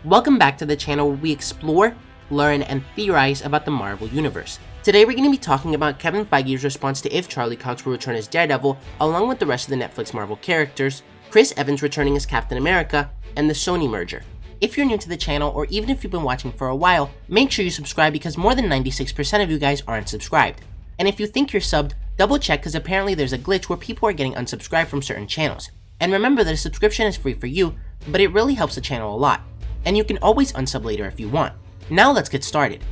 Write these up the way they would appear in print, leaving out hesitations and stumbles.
Welcome back to the channel where we explore, learn, and theorize about the Marvel Universe. Today we're going to be talking about Kevin Feige's response to if Charlie Cox will return as Daredevil, along with the rest of the Netflix Marvel characters, Chris Evans returning as Captain America, and the Sony merger. If you're new to the channel, or even if you've been watching for a while, make sure you subscribe because more than 96% of you guys aren't subscribed. And if you think you're subbed, double check because apparently there's a glitch where people are getting unsubscribed from certain channels. And remember that a subscription is free for you, but it really helps the channel a lot. And you can always unsub later if you want. Now let's get started.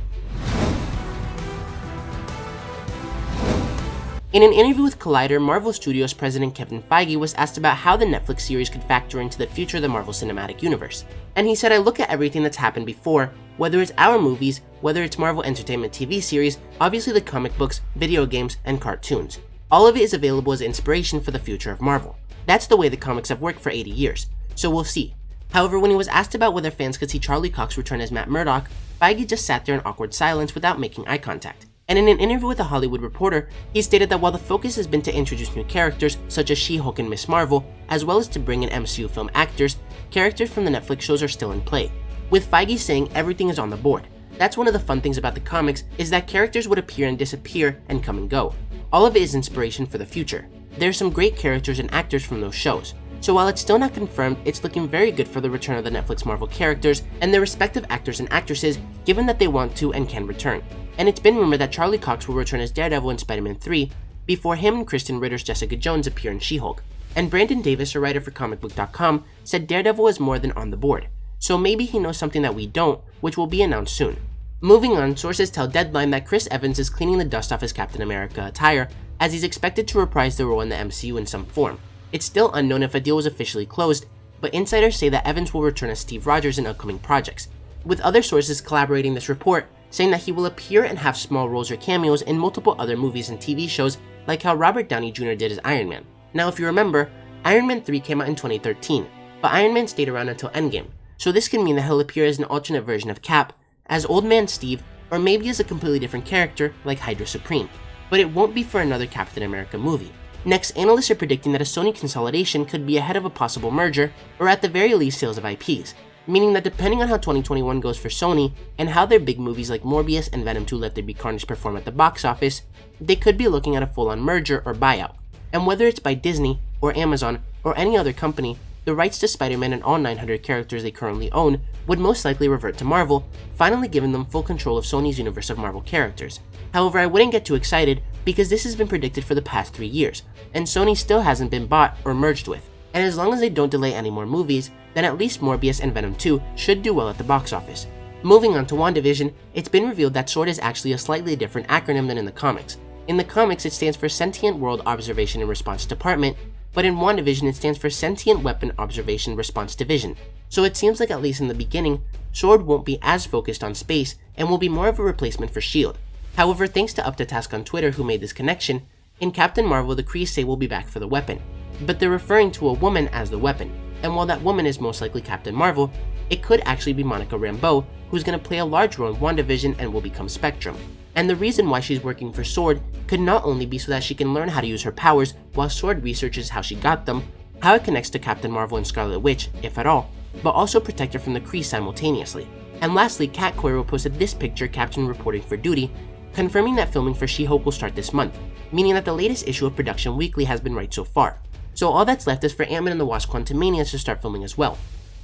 In an interview with Collider, Marvel Studios president Kevin Feige was asked about how the Netflix series could factor into the future of the Marvel Cinematic Universe. And he said, "I look at everything that's happened before, whether it's our movies, whether it's Marvel Entertainment TV series, obviously the comic books, video games, and cartoons. All of it is available as inspiration for the future of Marvel. That's the way the comics have worked for 80 years, so we'll see." However, when he was asked about whether fans could see Charlie Cox return as Matt Murdock, Feige just sat there in awkward silence without making eye contact. And in an interview with a Hollywood Reporter, he stated that while the focus has been to introduce new characters such as She-Hulk and Ms. Marvel, as well as to bring in MCU film actors, characters from the Netflix shows are still in play. With Feige saying everything is on the board. That's one of the fun things about the comics, is that characters would appear and disappear and come and go. All of it is inspiration for the future. There's some great characters and actors from those shows. So while it's still not confirmed, it's looking very good for the return of the Netflix Marvel characters and their respective actors and actresses, given that they want to and can return. And it's been rumored that Charlie Cox will return as Daredevil in Spider-Man 3, before him and Kristen Ritter's Jessica Jones appear in She-Hulk. And Brandon Davis, a writer for comicbook.com, said Daredevil is more than on the board. So maybe he knows something that we don't, which will be announced soon. Moving on, sources tell Deadline that Chris Evans is cleaning the dust off his Captain America attire, as he's expected to reprise the role in the MCU in some form. It's still unknown if a deal was officially closed, but insiders say that Evans will return as Steve Rogers in upcoming projects, with other sources corroborating this report, saying that he will appear and have small roles or cameos in multiple other movies and TV shows, like how Robert Downey Jr. did as Iron Man. Now if you remember, Iron Man 3 came out in 2013, but Iron Man stayed around until Endgame, so this can mean that he'll appear as an alternate version of Cap, as Old Man Steve, or maybe as a completely different character like Hydra Supreme. But it won't be for another Captain America movie. Next, analysts are predicting that a Sony consolidation could be ahead of a possible merger, or at the very least sales of IPs, meaning that depending on how 2021 goes for Sony, and how their big movies like Morbius and Venom 2 Let There Be Carnage perform at the box office, they could be looking at a full-on merger or buyout. And whether it's by Disney, or Amazon, or any other company, the rights to Spider-Man and all 900 characters they currently own would most likely revert to Marvel, finally giving them full control of Sony's universe of Marvel characters. However, I wouldn't get too excited because this has been predicted for the past 3 years, and Sony still hasn't been bought or merged with. And as long as they don't delay any more movies, then at least Morbius and Venom 2 should do well at the box office. Moving on to WandaVision, it's been revealed that SWORD is actually a slightly different acronym than in the comics. In the comics, it stands for Sentient World Observation and Response Department, but in WandaVision it stands for Sentient Weapon Observation Response Division. So it seems like at least in the beginning, SWORD won't be as focused on space and will be more of a replacement for S.H.I.E.L.D. However, thanks to UpToTask on Twitter who made this connection, in Captain Marvel the Kree say will be back for the weapon, but they're referring to a woman as the weapon, and while that woman is most likely Captain Marvel, it could actually be Monica Rambeau, who's going to play a large role in WandaVision and will become Spectrum. And the reason why she's working for SWORD could not only be so that she can learn how to use her powers while SWORD researches how she got them, how it connects to Captain Marvel and Scarlet Witch, if at all, but also protect her from the Kree simultaneously. And lastly, Kat Coiro posted this picture captioned reporting for duty, confirming that filming for She-Hulk will start this month, meaning that the latest issue of Production Weekly has been right so far. So all that's left is for Ant-Man and the Wasp: Quantumania to start filming as well.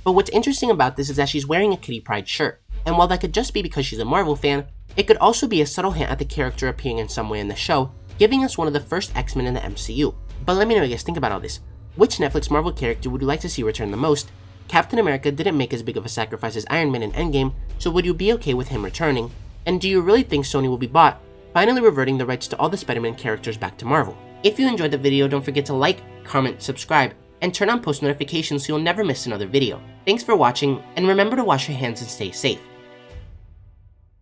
But what's interesting about this is that she's wearing a Kitty Pryde shirt, and while that could just be because she's a Marvel fan, it could also be a subtle hint at the character appearing in some way in the show, giving us one of the first X-Men in the MCU. But let me know what you guys think about all this. Which Netflix Marvel character would you like to see return the most? Captain America didn't make as big of a sacrifice as Iron Man in Endgame, so would you be okay with him returning? And do you really think Sony will be bought, finally reverting the rights to all the Spider-Man characters back to Marvel? If you enjoyed the video, don't forget to like, comment, subscribe, and turn on post notifications so you'll never miss another video. Thanks for watching, and remember to wash your hands and stay safe.